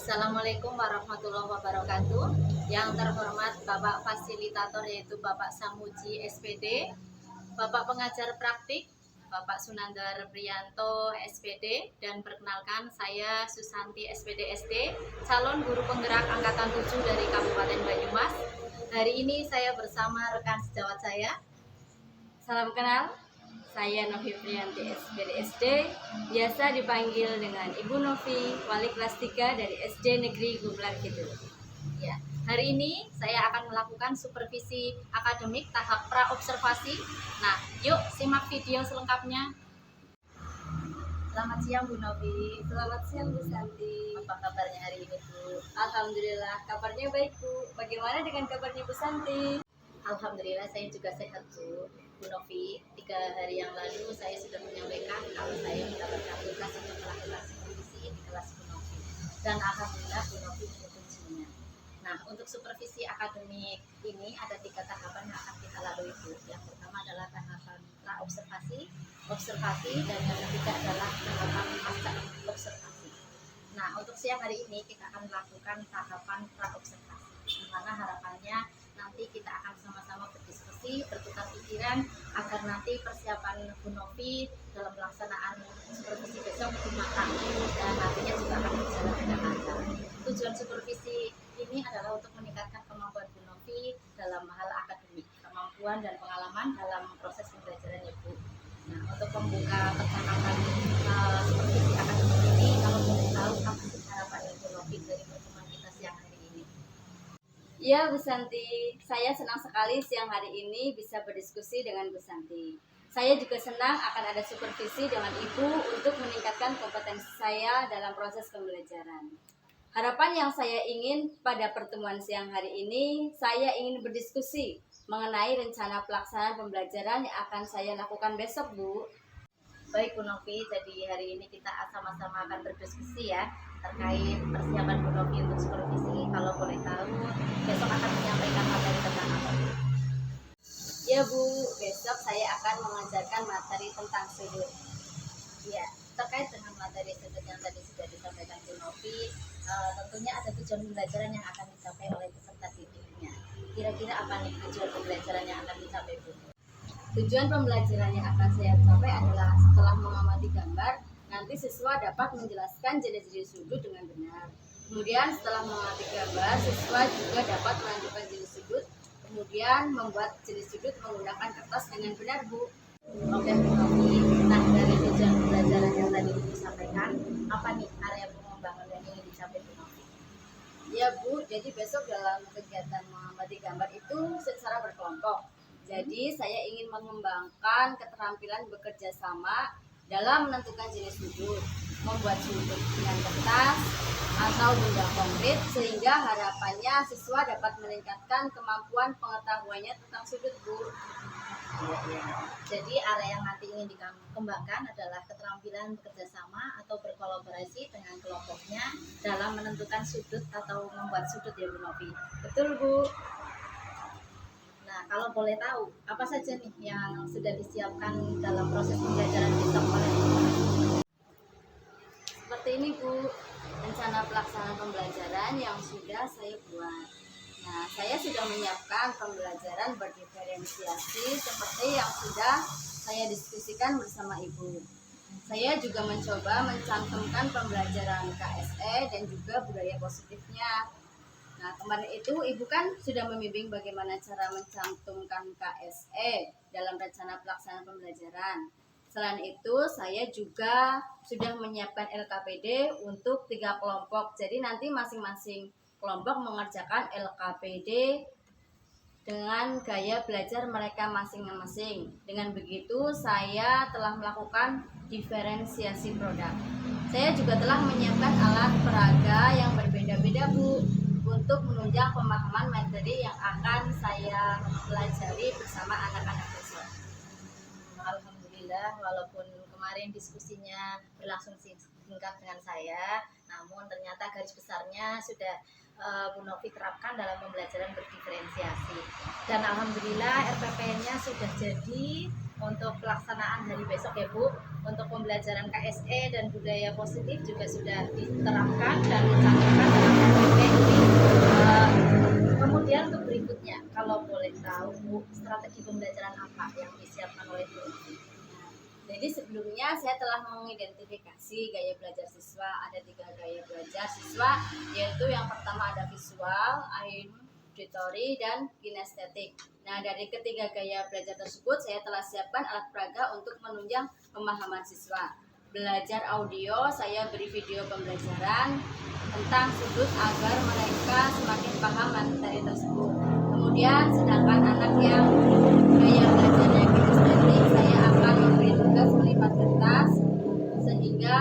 Assalamualaikum warahmatullahi wabarakatuh. Yang terhormat Bapak Fasilitator yaitu Bapak Samuji SPD, Bapak Pengajar Praktik Bapak Sunandar Priyanto SPD, dan perkenalkan saya Susanti SPD SD, calon guru penggerak angkatan 7 dari Kabupaten Banyumas. Hari ini saya bersama rekan sejawat saya. Salam kenal. Saya Novi Priyanti SPD SD, biasa dipanggil dengan Ibu Novi, wali kelas 3 dari SD Negeri Gublar Kidul. Ya, hari ini saya akan melakukan supervisi akademik tahap pra-observasi. Nah, yuk simak video selengkapnya. Selamat siang Bu Novi. Selamat siang Bu Santi. Apa kabarnya hari ini Bu? Alhamdulillah, kabarnya baik Bu. Bagaimana dengan kabarnya Bu Santi? Alhamdulillah saya juga sehat Bu Novi. 3 hari yang lalu saya sudah menyampaikan kalau saya mendapatkan tugas untuk melakukan supervisi di kelas Bu Novi. Dan alhamdulillah Bu Novi menyetujuinya. Nah, untuk supervisi akademik ini ada 3 tahapan yang akan kita lalui Bu. Yang pertama adalah tahapan pra-observasi, observasi, dan yang ketiga adalah tahapan pasca observasi. Nah, untuk siang hari ini kita akan melakukan tahapan pra-observasi, di mana harapannya nanti kita akan sama-sama berdiskusi, bertukar pikiran agar nanti persiapan Bu Novi dalam pelaksanaan supervisi besok lebih matang dan nantinya juga akan berjalan dengan lancar. Tujuan supervisi ini adalah untuk meningkatkan kemampuan Bu Novi dalam hal akademik, kemampuan dan pengalaman dalam proses pembelajaran ya Bu. Nah, untuk membuka percakapan supervisi akademik ini, kalau boleh tahu apa sih harapan Bu Novi dari pertemuan kita siang hari ini? Ya Bu Santi, saya senang sekali siang hari ini bisa berdiskusi dengan Bu Santi. Saya juga senang akan ada supervisi dengan Ibu untuk meningkatkan kompetensi saya dalam proses pembelajaran. Harapan yang saya ingin pada pertemuan siang hari ini, saya ingin berdiskusi mengenai rencana pelaksanaan pembelajaran yang akan saya lakukan besok Bu. Baik Bu Novi, jadi hari ini kita sama-sama akan berdiskusi ya terkait persiapan Bu Novi untuk supervisi. Kalau boleh tahu, besok akan menyampaikan materi tentang apa Bu? Ya Bu, besok saya akan mengajarkan materi tentang sudut. Ya, terkait dengan materi sudut yang tadi sudah disampaikan Bu Novi, tentunya ada tujuan pembelajaran yang akan dicapai oleh peserta didiknya. Kira-kira apa nih tujuan pembelajaran yang akan dicapai Bu? Tujuan pembelajaran yang akan saya capai adalah setelah mengamati gambar, nanti siswa dapat menjelaskan jenis-jenis sudut dengan benar. Kemudian setelah mengamati gambar, siswa juga dapat menentukan jenis sudut, kemudian membuat jenis sudut menggunakan kertas dengan benar Bu. Oke Bu Novi, nah dari tujuan pembelajaran yang tadi Ibu sampaikan, apa nih area pengembangan yang ingin dicapai Bu Novi? Ya Bu, jadi besok dalam kegiatan mengamati gambar itu secara berkelompok. Jadi saya ingin mengembangkan keterampilan bekerja sama dalam menentukan jenis sudut, membuat sudut dengan kertas atau benda konkret, sehingga harapannya siswa dapat meningkatkan kemampuan pengetahuannya tentang sudut Bu. Jadi area yang nanti ingin dikembangkan adalah keterampilan bekerja sama atau berkolaborasi dengan kelompoknya dalam menentukan sudut atau membuat sudut ya Bu Novi. Betul Bu. Nah, kalau boleh tahu, apa saja nih yang sudah disiapkan dalam proses pembelajaran besok oleh Bu Novi? Seperti ini Bu, rencana pelaksanaan pembelajaran yang sudah saya buat. Nah, saya sudah menyiapkan pembelajaran berdiferensiasi seperti yang sudah saya diskusikan bersama Ibu. Saya juga mencoba mencantumkan pembelajaran KSE dan juga budaya positifnya. Nah, kemarin itu Ibu kan sudah membimbing bagaimana cara mencantumkan KSE dalam rencana pelaksanaan pembelajaran. Selain itu, saya juga sudah menyiapkan LKPD untuk 3 kelompok. Jadi nanti masing-masing kelompok mengerjakan LKPD dengan gaya belajar mereka masing-masing. Dengan begitu, saya telah melakukan diferensiasi produk. Saya juga telah menyiapkan alat peraga yang berbeda-beda Bu, untuk menunjang pemahaman materi yang akan saya pelajari bersama anak-anak besok. Alhamdulillah, walaupun kemarin diskusinya berlangsung singkat dengan saya, namun ternyata garis besarnya sudah Bu Novi terapkan dalam pembelajaran berdiferensiasi. Dan alhamdulillah RPP-nya sudah jadi untuk pelaksanaan hari besok ya Bu. Untuk pembelajaran KSE dan budaya positif juga sudah diterapkan dan dicantumkan Kalau boleh tahu, Bu, strategi pembelajaran apa yang disiapkan oleh Bu Novi? Jadi sebelumnya saya telah mengidentifikasi gaya belajar siswa. Ada 3 gaya belajar siswa, yaitu yang pertama ada visual, auditory, dan kinestetik. Nah, dari ketiga gaya belajar tersebut saya telah siapkan alat peraga untuk menunjang pemahaman siswa. Belajar audio, saya beri video pembelajaran tentang sudut agar mereka semakin paham materi tersebut. Kemudian sedangkan anak yang gaya belajarnya kinestetik, saya akan memberi tugas melipat kertas sehingga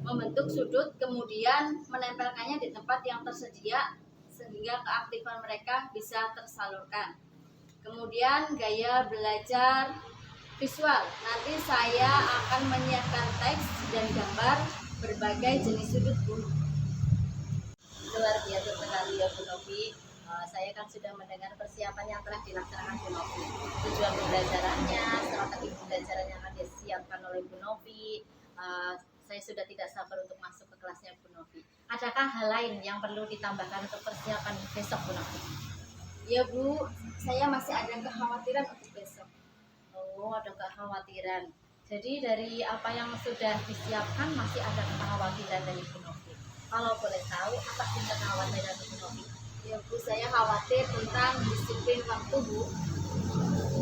membentuk sudut, kemudian menempelkannya di tempat yang tersedia sehingga keaktifan mereka bisa tersalurkan. Kemudian gaya belajar visual, nanti saya akan menyiapkan teks dan gambar berbagai jenis sudut, Bu. Luar biasa sekali ya Bu Novi. Saya kan sudah mendengar persiapan yang telah dilaksanakan Bu Novi. Tujuan pembelajarannya, strategi pembelajaran yang akan disiapkan oleh Bu Novi. Saya sudah tidak sabar untuk masuk ke kelasnya Bu Novi. Adakah hal lain yang perlu ditambahkan untuk persiapan besok Bu Novi? Ya Bu, saya masih ada kekhawatiran untuk besok. Oh, ada kekhawatiran. Jadi dari apa yang sudah disiapkan masih ada kekhawatiran dari Bu Novi. Kalau boleh tahu, apa sih kekhawatiran Bu Novi? Ya Bu, saya khawatir tentang disiplin waktu, Bu.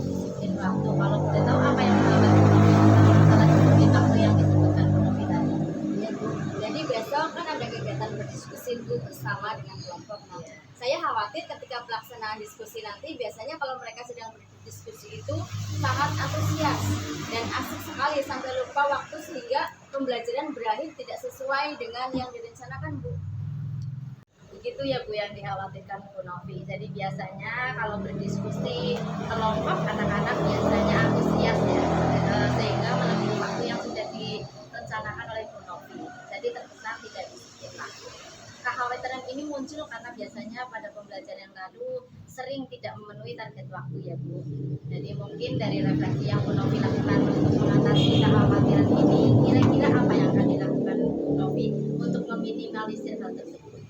Disiplin waktu. Kalau boleh tahu apa yang menghambat Bu Novi masalah disiplin waktu yang disebutkan Bu Novi tadi? Ya Bu, jadi besok kan ada kegiatan berdiskusi Bu bersama dengan kelompok. Nah, Iya. saya khawatir ketika pelaksanaan diskusi nanti biasanya kalau mereka sedang berdiskusi itu sangat antusias dan asik sekali sampai lupa waktu sehingga pembelajaran berakhir tidak sesuai dengan yang direncanakan, Bu. Begitu ya Bu yang dikhawatirkan Bu Novi. Jadi biasanya kalau berdiskusi kelompok anak-anak biasanya antusias ya, sehingga melebihi waktu yang sudah direncanakan oleh Bu Novi. Jadi terkesan tidak disiplin waktu. Kekhawatiran ini muncul karena biasanya pada pembelajaran yang lalu sering tidak memenuhi target waktu ya Bu. Jadi mungkin dari refleksi yang Bu Novi lakukan untuk mengatasi kekhawatiran ini, kira-kira apa yang akan dilakukan Bu Novi untuk meminimalisir hal tersebut?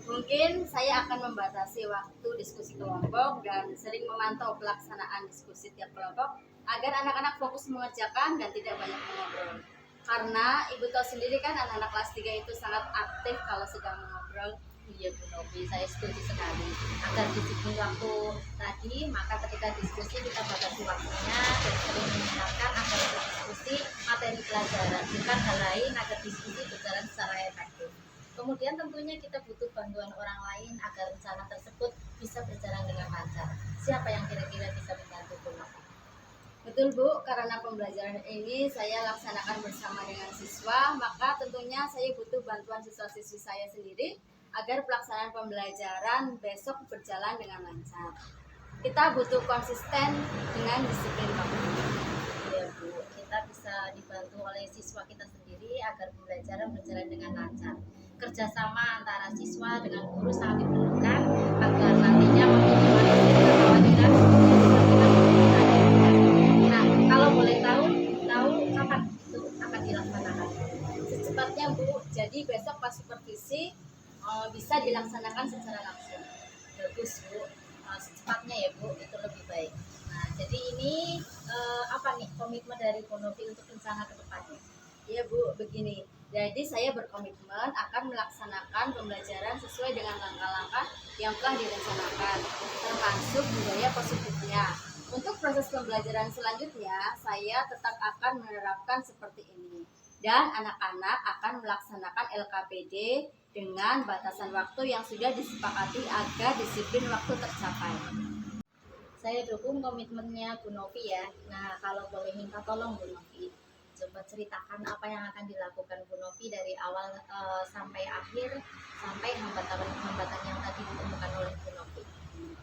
Mungkin saya akan membatasi waktu diskusi kelompok dan sering memantau pelaksanaan diskusi tiap kelompok agar anak-anak fokus mengerjakan dan tidak banyak mengobrol. Karena Ibu tahu sendiri kan anak-anak kelas 3 itu sangat aktif kalau sedang mengobrol. Iya Bu Novi, saya setuju sekali. Agar disiplin waktu tadi, maka ketika diskusi kita batasi waktunya dan sering mengingatkan agar berdiskusi materi pelajaran, bukan hal lain agar diskusi berjalan secara efektif. Kemudian tentunya kita butuh bantuan orang lain agar rencana tersebut bisa berjalan dengan lancar. Siapa yang kira-kira bisa membantu Bu Novi? Betul Bu, karena pembelajaran ini saya laksanakan bersama dengan siswa, maka tentunya saya butuh bantuan siswa-siswi saya sendiri agar pelaksanaan pembelajaran besok berjalan dengan lancar. Kita butuh konsisten dengan disiplin waktu. Ya Bu, kita bisa dibantu oleh siswa kita sendiri agar pembelajaran berjalan dengan lancar. Kerjasama antara siswa dengan guru sangat diperlukan agar nantinya meminimalisir kekhawatiran kita. Nah, kalau boleh tahu kapan itu akan dilaksanakan? Secepatnya Bu, jadi besok pas supervisi bisa dilaksanakan secara langsung. Bagus Bu. Secepatnya ya Bu, itu lebih baik. Nah, jadi ini apa nih komitmen dari Bu Novi untuk rencana ke depannya? Ya Bu, begini. Jadi saya berkomitmen akan melaksanakan pembelajaran sesuai dengan langkah-langkah yang telah direncanakan, termasuk budaya positifnya. Untuk proses pembelajaran selanjutnya, saya tetap akan menerapkan seperti ini. Dan anak-anak akan melaksanakan LKPD dengan batasan waktu yang sudah disepakati agar disiplin waktu tercapai. Saya dukung komitmennya Bu Novi ya. Nah, kalau boleh minta tolong Bu Novi, coba ceritakan apa yang akan dilakukan Bu Novi dari awal sampai akhir, sampai hambatan-hambatan yang tadi ditemukan oleh Bu Novi.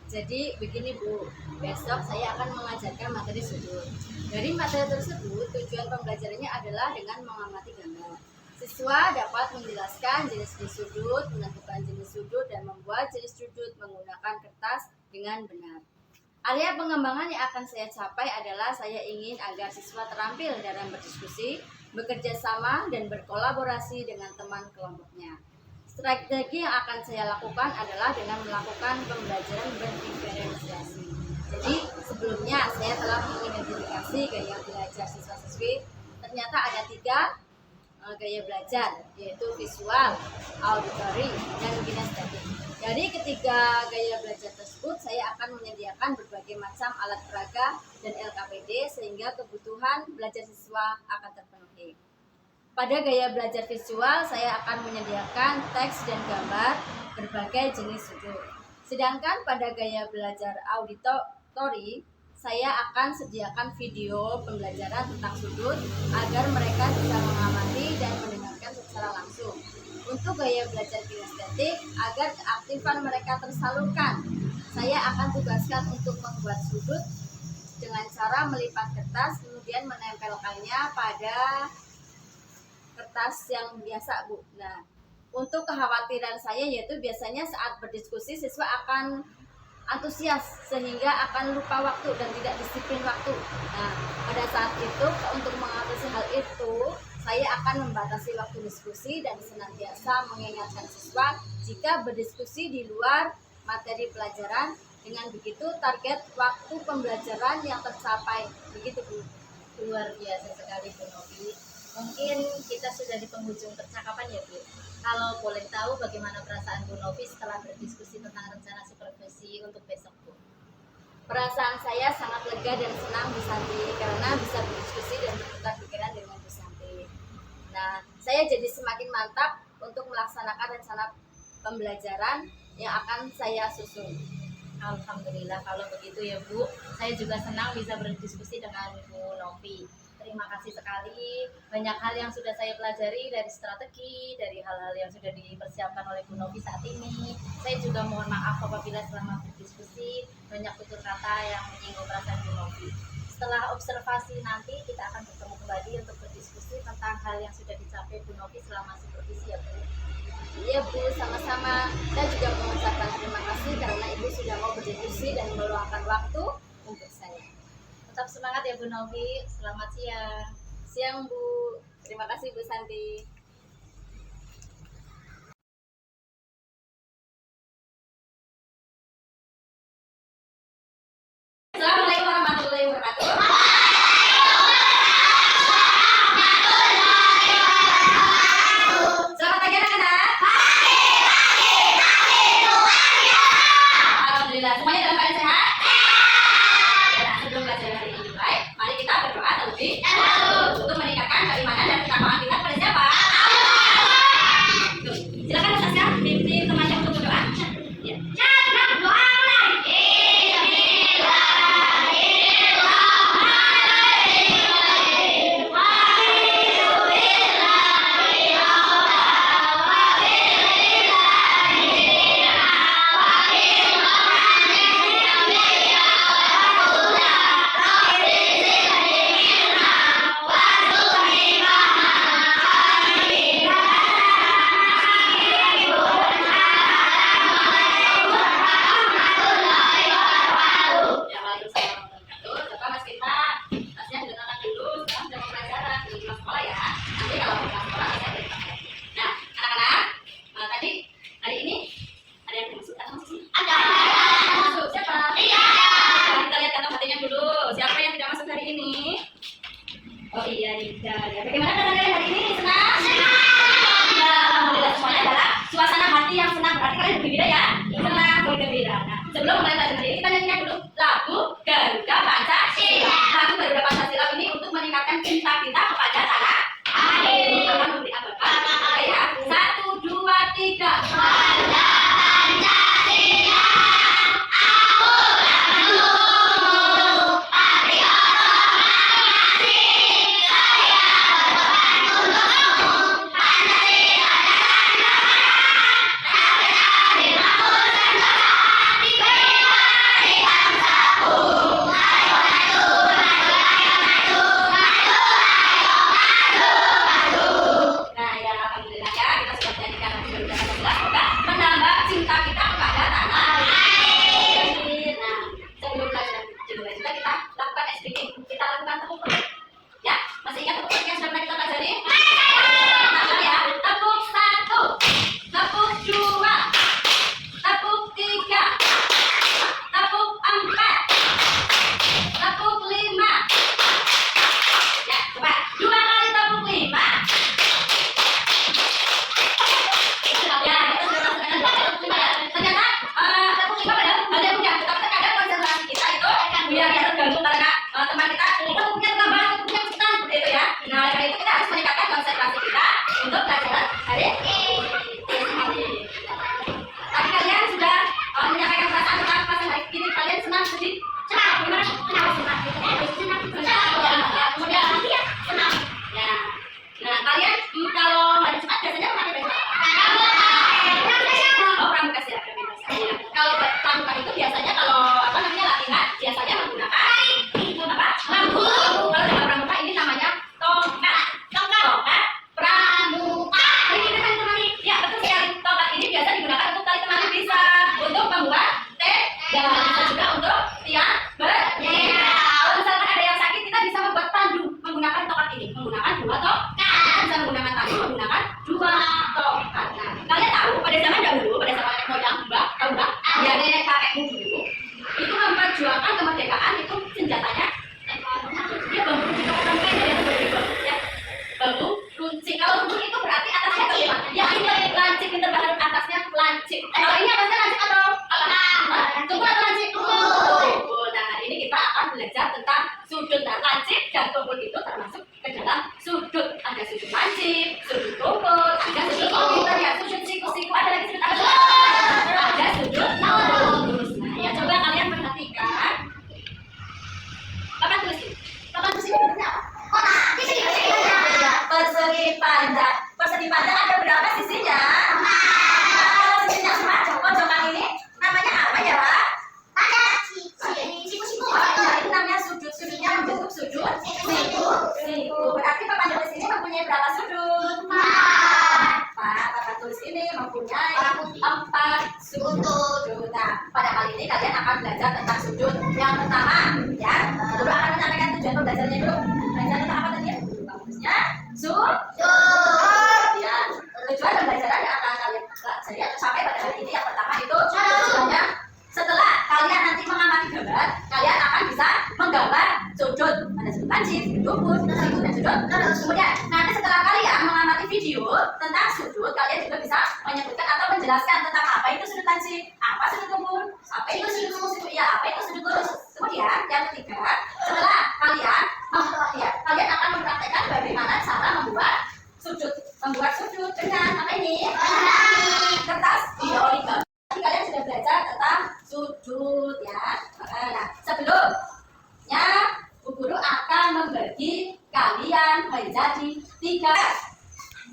Jadi begini Bu, besok saya akan mengajarkan materi sudut. Dari materi tersebut, tujuan pembelajarannya adalah dengan mengamati gambar. Siswa dapat menjelaskan jenis-jenis sudut, menentukan jenis sudut, dan membuat jenis sudut menggunakan kertas dengan benar. Area pengembangan yang akan saya capai adalah saya ingin agar siswa terampil dalam berdiskusi, bekerja sama, dan berkolaborasi dengan teman kelompoknya. Strategi yang akan saya lakukan adalah dengan melakukan pembelajaran berdiferensiasi. Jadi sebelumnya saya telah mengidentifikasi gaya belajar siswa-siswi. Ternyata ada 3 gaya belajar, yaitu visual, auditory, dan kinestetik. Dari ketiga gaya belajar tersebut, saya akan menyediakan berbagai macam alat peraga dan LKPD sehingga kebutuhan belajar siswa akan terpenuhi. Pada gaya belajar visual, saya akan menyediakan teks dan gambar berbagai jenis sudut. Sedangkan pada gaya belajar auditory, saya akan sediakan video pembelajaran tentang sudut agar mereka bisa mengamati dan mendengarkan secara langsung. Untuk gaya belajar kinestetik, agar keaktifan mereka tersalurkan, saya akan tugaskan untuk membuat sudut dengan cara melipat kertas, kemudian menempelkannya pada kertas yang biasa, Bu. Nah, untuk kekhawatiran saya yaitu biasanya saat berdiskusi siswa akan antusias sehingga akan lupa waktu dan tidak disiplin waktu. Nah, pada saat itu untuk mengatasi hal itu, saya akan membatasi waktu diskusi dan senantiasa mengingatkan siswa jika berdiskusi di luar materi pelajaran. Dengan begitu target waktu pembelajaran yang tercapai. Begitu, Bu. Luar biasa sekali, Bu Novi. Mungkin kita sudah di penghujung percakapan ya, Bu. Kalau boleh tahu bagaimana perasaan Bu Novi setelah berdiskusi tentang rencana supervisi untuk besok, Bu? Perasaan saya sangat lega dan senang, Bu Santi, karena bisa berdiskusi dan bertukar pikiran dengan Bu Santi. Nah, saya jadi semakin mantap untuk melaksanakan rencana pembelajaran yang akan saya susun. Alhamdulillah kalau begitu ya, Bu. Saya juga senang bisa berdiskusi dengan Bu Novi. Terima kasih sekali. Banyak hal yang sudah saya pelajari dari strategi, dari hal-hal yang sudah dipersiapkan oleh Bu Novi saat ini. Saya juga mohon maaf apabila selama berdiskusi banyak tutur kata yang menyinggung perasaan Bu Novi. Setelah observasi nanti kita akan bertemu kembali untuk berdiskusi tentang hal yang sudah dicapai Bu Novi selama supervisi ya, Bu. Iya, Bu, sama-sama. Saya juga mengucapkan terima kasih karena Ibu sudah mau berdiskusi dan meluangkan waktu untuk saya. Tetap semangat ya Bu Novi. Selamat siang. Siang, Bu. Terima kasih, Bu Santi. Assalamualaikum warahmatullahi wabarakatuh. Selamat pagi anak-anak. Alhamdulillah semuanya dalam keadaan sehat. Nah, sebelum belajar hari ini baik, mari kita berdoa terlebih dahulu untuk meningkatkan keimanan dan ketakwaan kita kepada siapa? Silakan Ustazah di temannya untuk berdoa. Ya. Doa mulai. kudus ini mempunyai 4 sudut. Nah, pada kali ini kalian akan belajar tentang sudut. Yang pertama, ya, dulu akan menyampaikan tujuan pembelajarannya dulu. Belajar tentang apa tadi ya? Bagusnya sudut. Ya, tujuan pembelajaran yang akan kalian pelajari sampai pada hari ini yang pertama itu tujuannya setelah kalian nanti mengamati gambar, kalian akan bisa menggambar sudut. Ada sudut lancip, sudut lubus, sudut dan sudut. Kemudian nanti setelah kalian mengamati video tentang sudut, kalian juga bisa menyebutkan atau menjelaskan tentang apa itu sudut lancip, apa sudut lubus, apa itu sudut lubus itu ya, apa itu sudut lurus. Kemudian yang ketiga, setelah kalian akan mempraktekkan bagaimana cara membuat sudut dengan apa ini? Kertas bioorigami. Kalian sudah belajar tentang sudut ya. Nah, sebelumnya Bu Guru akan membagi kalian menjadi 3.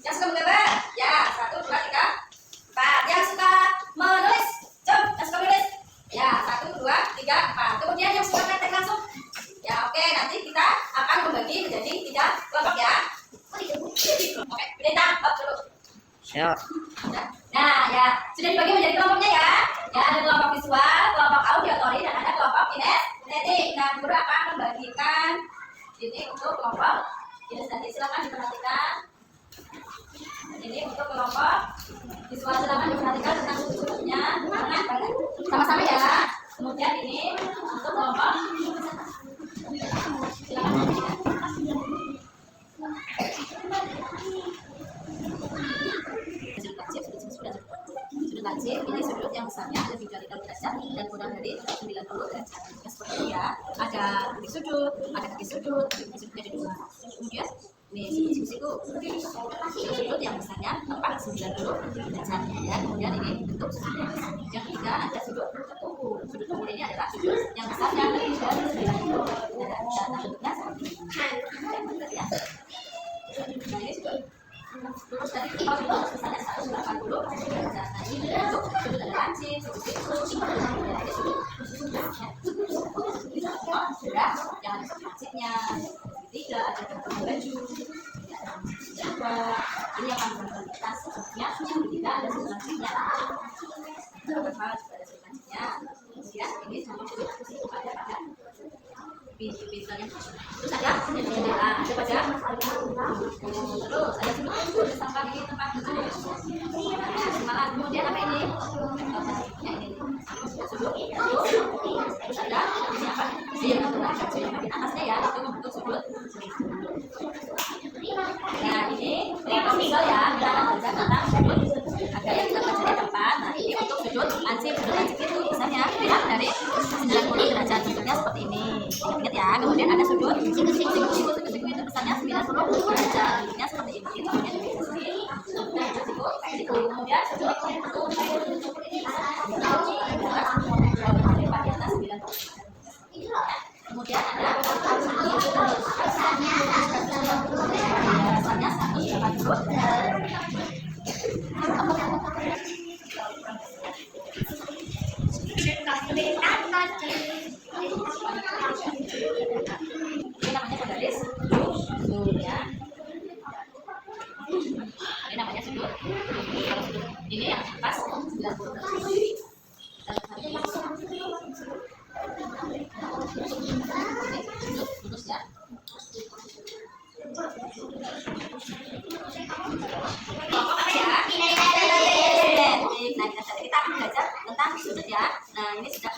Yang suka menggambar, ya 1, 2, 3, 4. Yang suka menulis, coba yang suka menulis, ya 1, 2, 3, 4. Kemudian yang suka praktek langsung, ya oke. Nanti kita akan membagi menjadi 3 kelompok ya. Oke, kita dulu. Siap. Nah, ya sudah dibagi menjadi kelompoknya ya. Ya, ada kelompok visual, kelompok auditory, dan ada kelompok kinestetik. Nah, Guru akan membagikan ini untuk kelompok kinestetik. Silakan diperhatikan. Ini untuk kelompok visual, silakan diperhatikan tentang sudut-sudutnya. Sama-sama ya. Kemudian ini untuk kelompok silakan diperhatikan. Sudut lancip ini sudut yang besarnya lebih dari 0 derajat dan kurang dari 90 derajat. Ya, seperti ini ya. Ada kaki sudut, ada kaki sudut, sudutnya ada 2. Kemudian ini sudut-siku sudut yang besarnya 90 derajat ya. Kemudian ini bentuk sudut yang ketiga ada sudut tumpul. Sudut tumpul ini adalah sudut yang besarnya lebih dari 90 derajat. Nah, bentuknya seperti ini. Ya. Nah, ini sudut lurus tadi kalau misalnya 180 derajat. Nah, ini bentuk sudut ada lancip, sudut itu, kemudian ada sudut sudah yang ada lancipnya. Ketiga ada bentuk baju, ini yang akan memperlihatkan sudutnya. Yang ketiga ada sudut lancipnya. Beberapa juga ada sudut lancipnya. Kemudian ini sama sudut ada pada pintu-pintunya. Terus ada jendela, ada pada terus ada sudut sampai di tempat duduk. Malah kemudian apa ini? Ya, ini sudut. Terus ada ini apa? Yang di atasnya ya, itu membentuk sudut. Nah, ini visual ya, kita akan belajar tentang sudut. Ada yang kita pelajari depan. Nah, ini untuk sudut lancip. Sudut lancip itu biasanya kurang dari 90 derajat. Bentuknya seperti ini. Ingat ya. Kemudian ada sudut siku-siku itu besarnya 90 derajat. Bentuknya seperti ini. Itu namanya siku-siku. Kemudian sudut kemudian ada besarnya 180. Ini namanya penggaris sudut ya. Ini namanya sudut. Kalau sudut ini yang pas 90. Lurus ya. Kelompok apa ya? Nah, kita akan belajar tentang sudut ya. Nah, ini sudah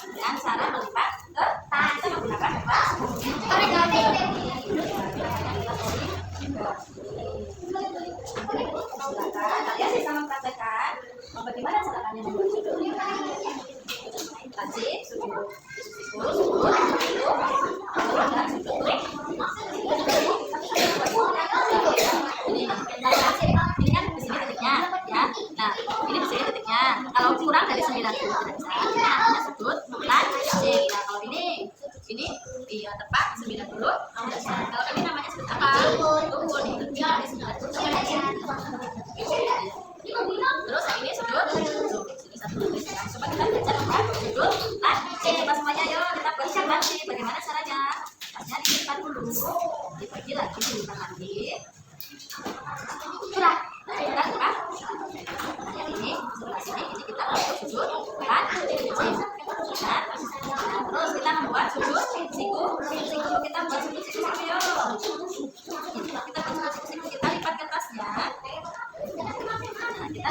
dengan cara melipat ke tangan. Kita menggunakan apa? Kalian bisa mempraktekkan bagaimana caranya membuat sudut. Lancip, sudut, ini kan di sini titiknya ya. Nah, ini di sini titiknya. Kalau kurang dari 90 derajat, ini namanya sudut lancip. Nah, kalau ini iya tepat 90 derajat. Kalau ini namanya sudut apa? Tumpul. Ini dari 90 derajat. Terus ini sudut. Sini satu lagi. Coba kita belajar tentang sudut lancip. Coba semuanya yuk kita belajar lancip. Bagaimana caranya? Caranya dilipat dulu. Dibagi lagi dilipat lagi. Sudah. Nah, kita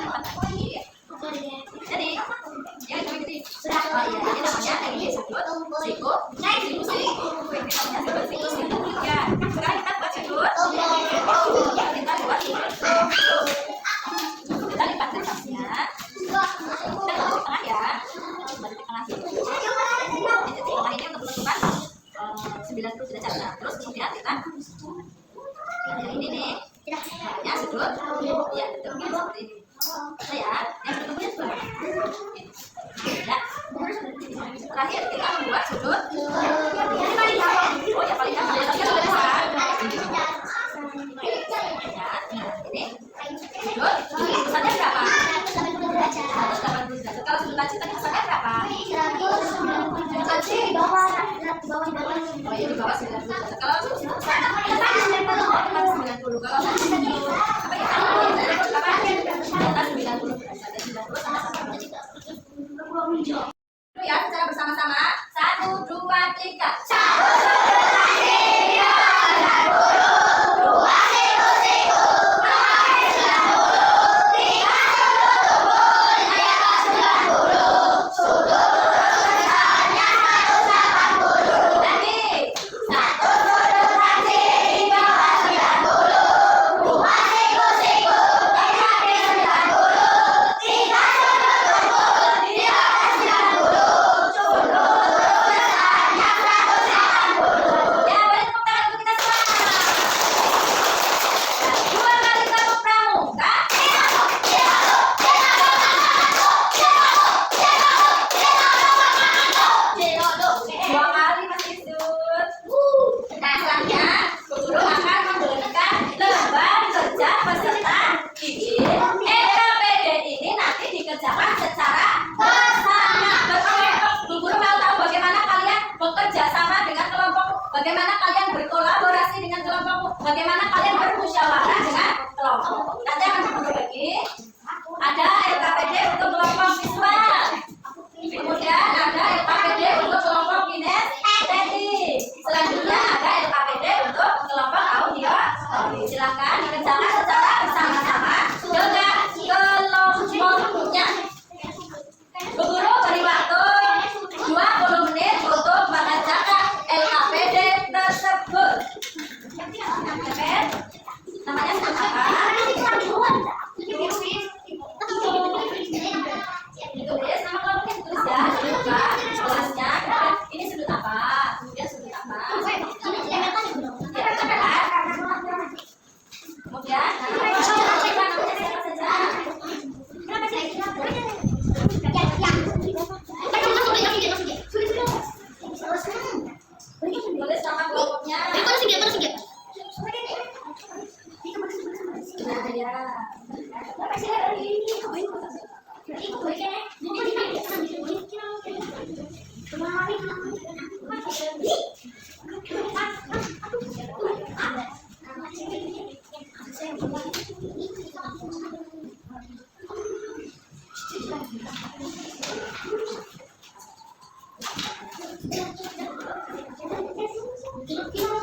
lipat lagi. Jadi yang ini namanya ini sudut siku ya. Sekarang kita buat sudut. Kita buat sudut. Kita lipat ke atasnya. Kita taruh di tengah ya. Baru di tengah sini. Jadi tengah ini untuk menentukan 90 derajat. Nah, terus kemudian kita ini nih ya sudut ya bentuknya seperti ini. Ya, yang bentuknya seperti ini. Ya. Terakhir kita membuat sudut. Oh ya paling gampang ya, tapi sudah besar. Ya, ini sudut. Besarnya berapa? 180 derajat. Kalau sudut lancip tadi besarnya berapa? 100. Lancip di bawah. Oh ya di bawah 90 derajat. Kalau sudut besar 90. Kalau apa kita berapa? 90 derajat. 90 sama-sama. Ya, secara bersama-sama. 1, 2, 3. Bagaimana kalian berkolaborasi dengan kelompok? Bagaimana kalian bermusyawarah dengan kelompok? Nanti akan berbagi. Ada LKPD untuk kelompok visual. Kemudian ada LKPD untuk kelompok kinestetik. Selanjutnya ada LKPD untuk kelompok audio. Silakan dikerjakan secara bersama-sama dengan kelompoknya. Bu Guru beri waktu 20 menit untuk mengerjakan LKPD tersebut. Namanya apa? Ditulis nama kelompoknya, ditulis ya. Lupa kelasnya. Ini sudut apa? Kemudian sudut apa? Kemudian namanya siapa saja? Tulis nama kelompoknya.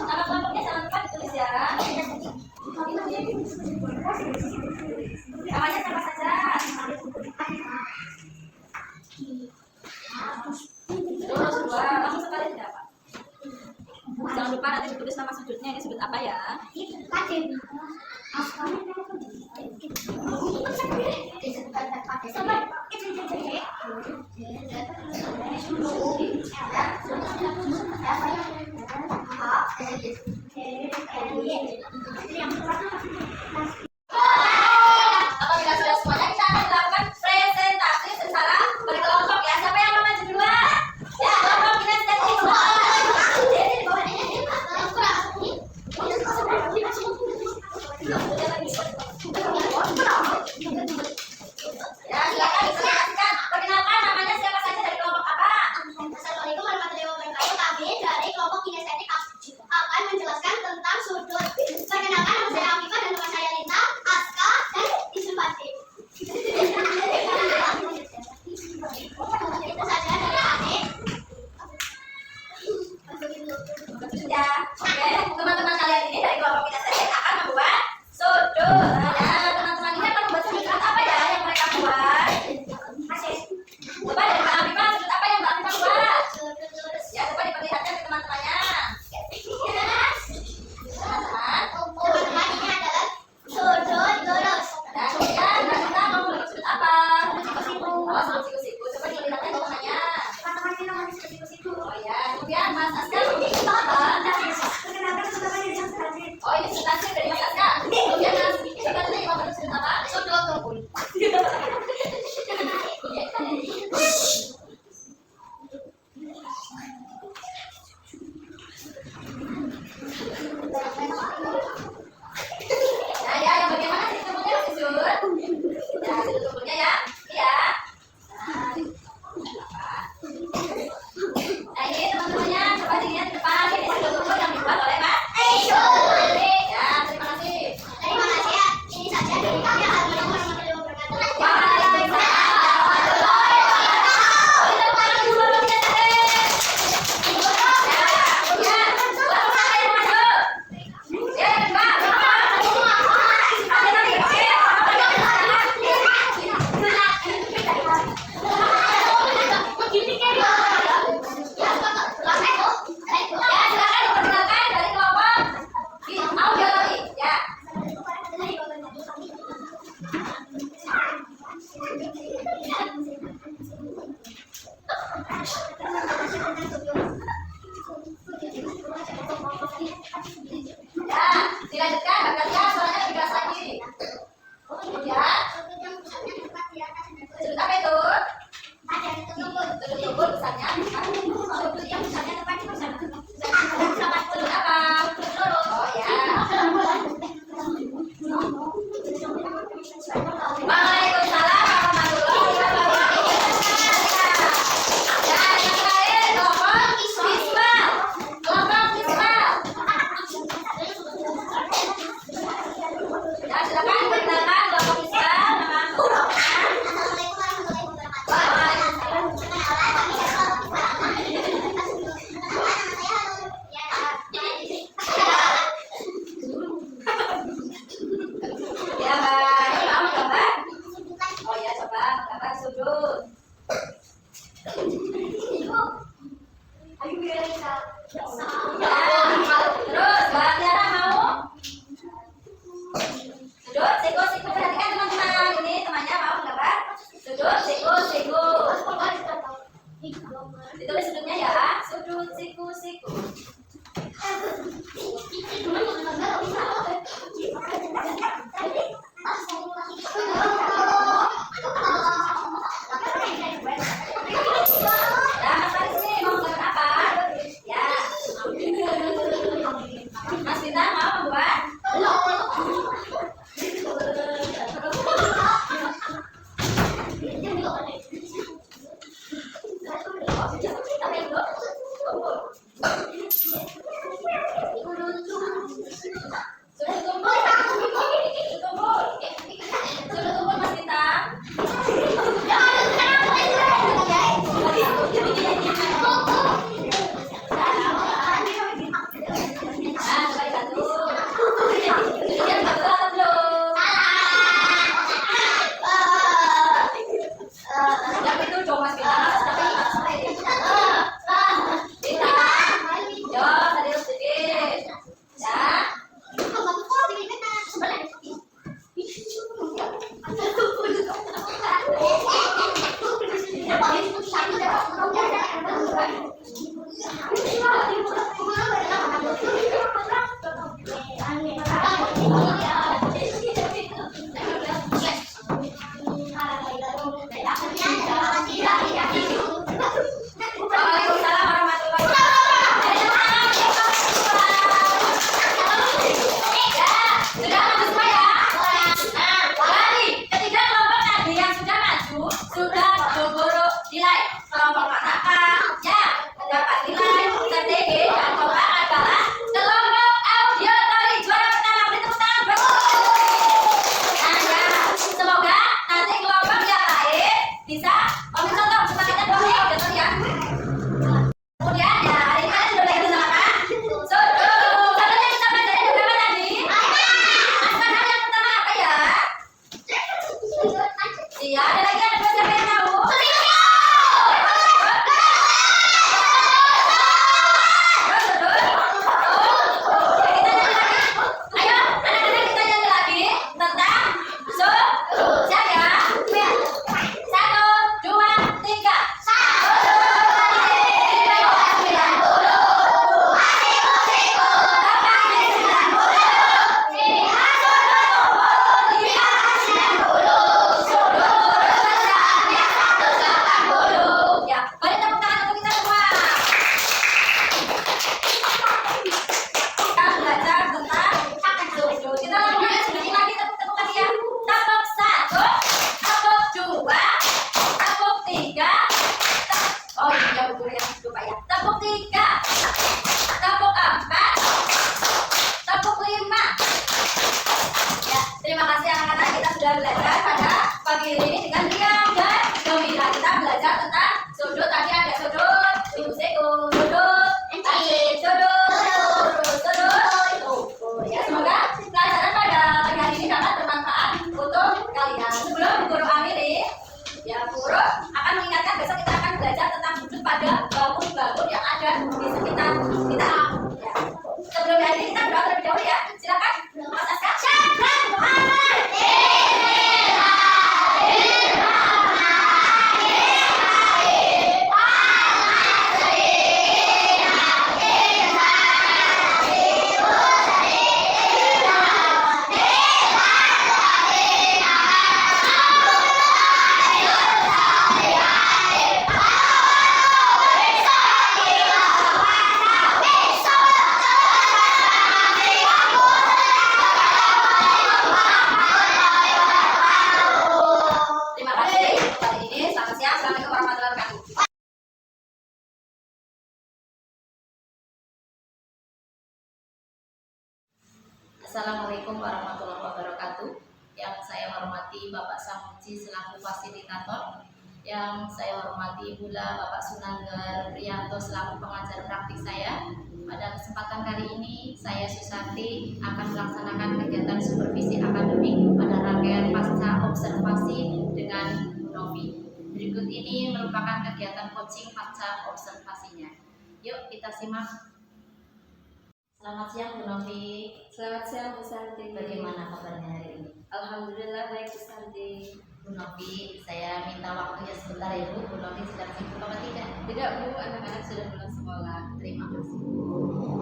Nama kelompoknya jangan lupa ditulis ya. Namanya siapa saja? Terus dua, langsung sekali tidak Pak? Jangan lupa nanti ditulis nama sudutnya, ini sudut apa ya? Apabila sudah semuanya, kita akan melakukan presentasi secara berkelompok ya. Siapa yang mau maju duluan? Ya, kelompok kinestetik. Ya, silakan dipresentasikan. Perkenalkan namanya siapa saja dari kelompok apa? Assalamualaikum warahmatullahi wabarakatuh. Kami dari kelompok kinestetik akan menjelaskan tentang sudut. Perkenalkan, nama saya Afifah dan teman saya Lita, Aska, dan Isufati. Itu saja dari kami. Ya, oke. Teman-teman kalian ini dari kelompok kinestetik akan membuat sudut. Ya, teman-teman ini akan membuat sudut apa ya yang mereka sudut besarnya sudut yang besarnya tepat di sana. Sudut apa? Oh ya. Waalaikumsalam warahmatullahi wabarakatuh. Dan yang lain kelompok visual. Kelompok visual. Ya silakan perkenalkan kelompok visual. Ya baik, mau gambar? Oh ya coba gambar sudut. Ya, terus Mbak Tiara mau? Sudut, siku, perhatikan teman-teman. Ini temannya mau gambar. Sudut, siku. Ditulis sudutnya ya. Sudut, siku. Ya, Mas Faris nih mau gambar apa? Ya. Mas Bintang mau membuat? Sudah tumpul Mas Bintang. Nah, coba dibantu. Sudah dibantu atau belum? Yang itu dong Mas Bintang. Bintang. Yo, serius sedikit. Ya. Waalaikumsalam warahmatullahi wabarakatuh. Ya, sudah maju semua ya. Nah, kembali ketiga kelompok tadi yang sudah maju sudah berburu nilai. Kelompok manakah yang mendapat nilai tertinggi dan kelompok adalah kelompok auditori juara pertama. Beri tepuk tangan bro. Nah ya, semoga nanti kelompok yang lain bisa ambil contoh sebagai dua auditori ya. Kemudian ya hari ini kalian sudah belajar bersama kan? Contohnya kita belajar yang pertama tadi. Asalkan yang pertama apa ya? Iya, ada lagi ada dua siapa yang tahu? Ayo, anak-anak kita nyanyi lagi tentang siap ya? 1, 2, 3. Assalamualaikum warahmatullahi wabarakatuh. Yang saya hormati Bapak Samuji selaku fasilitator, yang saya hormati pula Bapak Sunandar Priyanto selaku pengajar praktik saya. Pada kesempatan kali ini saya Susanti akan melaksanakan kegiatan supervisi akademik pada rangkaian pasca observasi dengan Bu Novi. Berikut ini merupakan kegiatan coaching pasca observasinya. Yuk kita simak. Selamat siang Bu Novi. Selamat siang Bu Santi. Bagaimana kabarnya hari ini? Alhamdulillah baik Bu Santi. Bu Novi, saya minta waktunya sebentar ya Bu. Bu Novi sedang sibuk apa tidak? Tidak Bu, anak-anak sudah pulang sekolah. Terima kasih.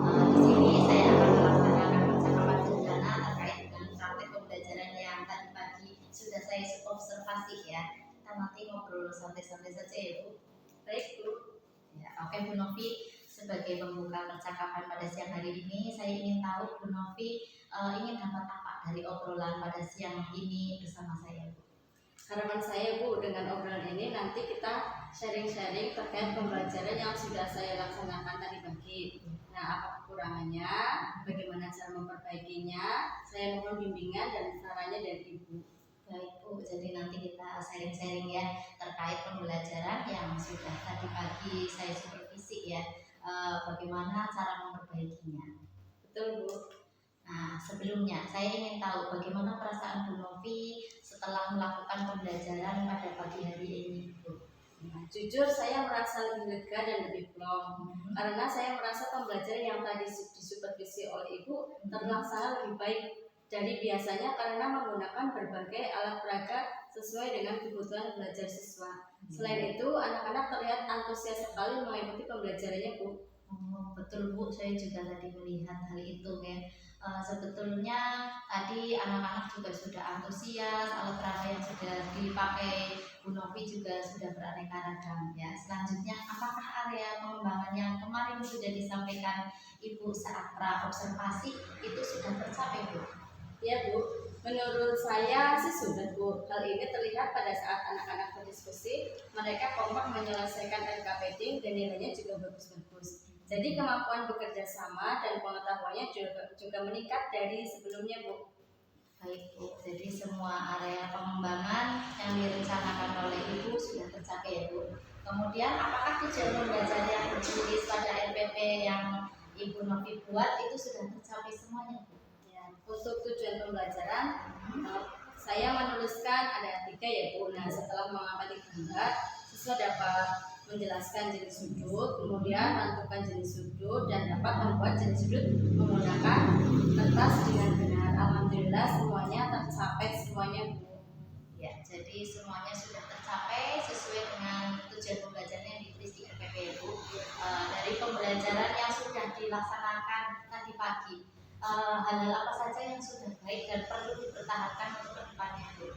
Di sini saya akan melaksanakan percakapan sederhana terkait dengan praktek pembelajaran yang tadi pagi sudah saya observasi ya. Kita nanti ngobrol santai-santai saja ya Bu. Baik Bu. Ya, oke Bu Novi. Sebagai pembuka percakapan pada siang hari ini, saya ingin tahu Bu Novi ingin dapat apa dari obrolan pada siang ini bersama saya Bu? Harapan saya Bu, dengan obrolan ini nanti kita sharing-sharing terkait pembelajaran yang sudah saya laksanakan tadi pagi. Nah, apa kekurangannya, bagaimana cara memperbaikinya, saya mohon bimbingan dan sarannya dari Ibu. Baik Bu, jadi nanti kita sharing-sharing ya terkait pembelajaran yang sudah tadi pagi saya supervisi ya. Bagaimana cara memperbaikinya. Betul Bu. Nah, sebelumnya saya ingin tahu bagaimana perasaan Bu Novi setelah melakukan pembelajaran pada pagi hari ini Bu. Nah, jujur saya merasa lebih lega dan lebih plong karena saya merasa pembelajaran yang tadi disupervisi oleh Ibu terlaksana lebih baik dari biasanya karena menggunakan berbagai alat peraga sesuai dengan kebutuhan belajar siswa. Selain itu, anak-anak terlihat antusias sekali mengikuti pembelajarannya Bu. Oh, betul Bu, saya juga tadi melihat hal itu ya. Sebetulnya tadi anak-anak juga sudah antusias, alat peraga yang sudah dipakai Bu Novi juga sudah beraneka ragam ya. Selanjutnya, apakah area pengembangan yang kemarin sudah disampaikan Ibu saat pra observasi itu sudah tercapai Bu? Ya Bu, menurut saya sih sudah Bu. Hal ini terlihat pada saat anak-anak berdiskusi, mereka kompak menyelesaikan LKPD dan nilainya juga bagus-bagus. Jadi kemampuan bekerja sama dan pengetahuannya juga meningkat dari sebelumnya Bu. Baik Bu, jadi semua area pengembangan yang direncanakan oleh Ibu sudah tercapai ya Bu. Kemudian apakah tujuan pembelajaran yang tertulis pada LPP yang Ibu Novi buat itu sudah tercapai semuanya Bu? Untuk tujuan pembelajaran, saya menuliskan ada 3 ya Bu. Nah, setelah mengamati gambar, siswa dapat menjelaskan jenis sudut, kemudian menentukan jenis sudut dan dapat membuat jenis sudut menggunakan kertas dengan benar. Alhamdulillah semuanya tercapai semuanya Bu. Ya, jadi semuanya sudah tercapai sesuai dengan tujuan pembelajaran yang ditulis di LPP Bu. Dari pembelajaran yang sudah dilaksanakan tadi pagi, hal-hal apa saja yang sudah baik dan perlu dipertahankan untuk kedepannya Bu?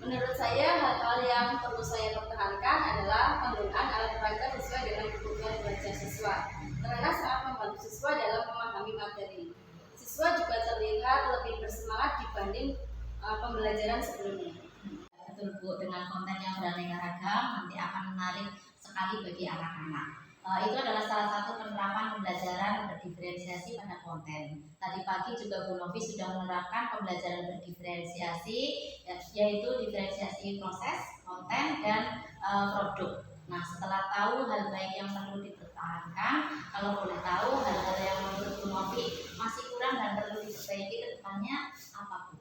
Menurut saya hal-hal yang perlu saya pertahankan adalah penggunaan alat peraga sesuai dengan kebutuhan belajar siswa karena sangat membantu siswa dalam memahami materi. Siswa juga terlihat lebih bersemangat dibanding pembelajaran sebelumnya. Betul Bu, dengan konten yang beraneka ragam nanti akan menarik sekali bagi anak-anak. Itu adalah salah satu penerapan pembelajaran berdiferensiasi pada konten. Tadi pagi juga Bu Novi sudah menerapkan pembelajaran berdiferensiasi, yaitu diferensiasi proses, konten, dan produk. Nah, setelah tahu hal baik yang perlu dipertahankan, kalau boleh tahu hal-hal yang menurut Bu Novi masih kurang dan perlu diperbaiki ke depannya apa Bu?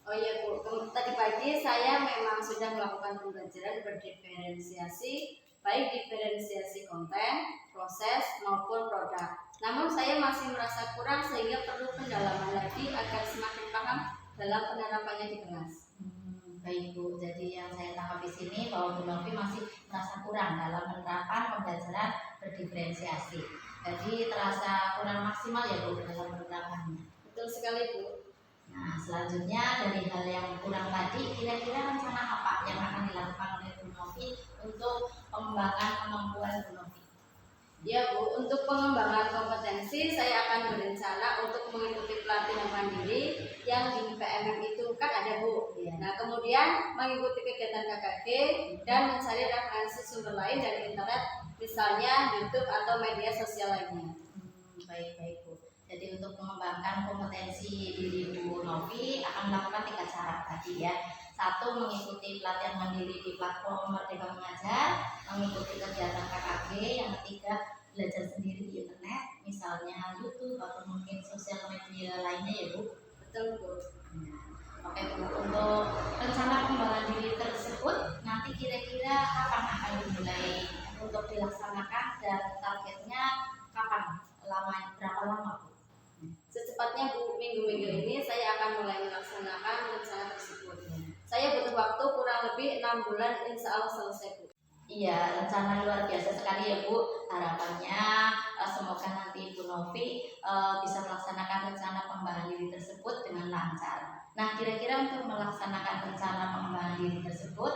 Oh iya Bu, tadi pagi saya memang sudah melakukan pembelajaran berdiferensiasi, baik diferensiasi konten, proses, maupun produk. Namun saya masih merasa kurang sehingga perlu pendalaman lagi agar semakin paham dalam penerapannya di kelas. Baik Bu, jadi yang saya tangkap di sini bahwa Bu Novi masih merasa kurang dalam penerapan pembelajaran berdiferensiasi. Jadi terasa kurang maksimal ya Bu dalam penerapannya. Betul sekali Bu. Nah, selanjutnya dari hal yang kurang tadi, kira-kira rencana apa yang akan dilakukan oleh Bu Novi untuk pengembangan kemampuan Bu Novi? Ya Bu, untuk pengembangan kompetensi saya akan berencana untuk mengikuti pelatihan mandiri yang di PMM itu kan ada Bu. Ya. Nah kemudian mengikuti kegiatan KKG dan mencari referensi sumber lain dari internet, misalnya YouTube atau media sosial lainnya. Baik Bu. Jadi untuk mengembangkan kompetensi diri Bu Novi akan melakukan 3 cara tadi ya. 1, mengikuti pelatihan mandiri di platform Merdeka Mengajar, mengikuti kegiatan KKG. Yang ketiga, belajar sendiri di internet, misalnya YouTube atau mungkin sosial media lainnya ya Bu. Betul Bu. Oke Bu, untuk rencana pengembangan diri tersebut nanti kira-kira kapan akan dimulai untuk dilaksanakan dan targetnya kapan? Berapa lama Bu? Secepatnya Bu, minggu-minggu ini saya akan mulai melaksanakan rencana tersebut. Saya butuh waktu kurang lebih 6 bulan, insya Allah selesai Bu. Iya, rencana luar biasa sekali ya Bu. Harapannya semoga nanti Bu Novi bisa melaksanakan rencana pengembangan diri tersebut dengan lancar. Nah, kira-kira untuk melaksanakan rencana pengembangan diri tersebut,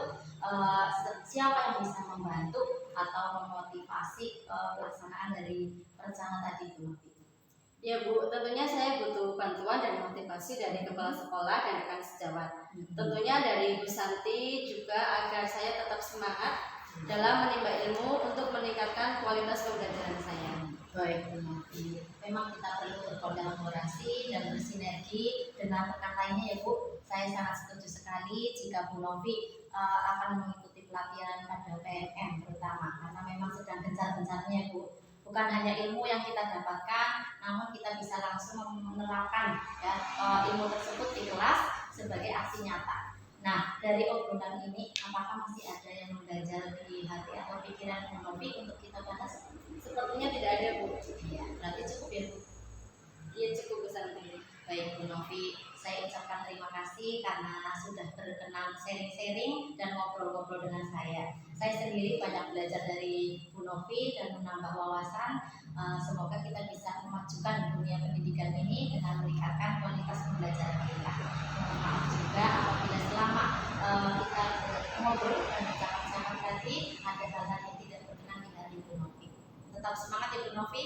siapa yang bisa membantu atau memotivasi pelaksanaan dari rencana tadi Bu Novi? Ya Bu, tentunya saya butuh bantuan dan motivasi dari kepala sekolah dan rekan sejawat. Tentunya dari Bu Santi juga agar saya tetap semangat dalam menimba ilmu untuk meningkatkan kualitas pembelajaran saya. Baik Bu Novi, memang kita perlu berkolaborasi dan bersinergi dengan rekan lainnya ya Bu. Saya sangat setuju sekali jika Bu Novi akan mengikuti pelatihan pada PNM terutama karena memang sedang gencar-gencarnya Bu. Bukan hanya ilmu yang kita dapatkan, namun kita bisa langsung menerapkan ya, ilmu tersebut di kelas sebagai aksi nyata. Nah, dari obrolan ini, apakah masih ada yang mengganjal di hati atau pikiran Bu Novi untuk kita bahas? Sepertinya tidak ada Bu. Iya, berarti cukup ya Bu. Iya cukup Bu Santi. Baik Bu Novi, saya ucapkan terima kasih karena sudah berkenan sharing-sharing dan ngobrol-ngobrol dengan saya. Saya sendiri banyak belajar dari Bu Novi dan menambah wawasan. Semoga kita bisa memajukan dunia pendidikan ini dengan meningkatkan kualitas pembelajaran kita. Mohon maaf juga apabila selama kita ngobrol dan bercakap-cakap tadi ada hal-hal yang tidak berkenan di hati Bu Novi. Tetap semangat ya Bu Novi.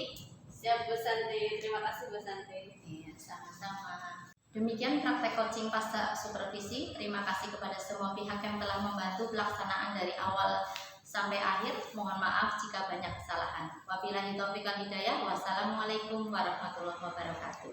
Siap Bu Santi, terima kasih Bu Santi. Iya, sama-sama. Demikian praktek coaching pasca supervisi. Terima kasih kepada semua pihak yang telah membantu pelaksanaan dari awal sampai akhir. Mohon maaf jika banyak kesalahan. Wabillahi taufiq wal hidayah. Wassalamualaikum warahmatullahi wabarakatuh.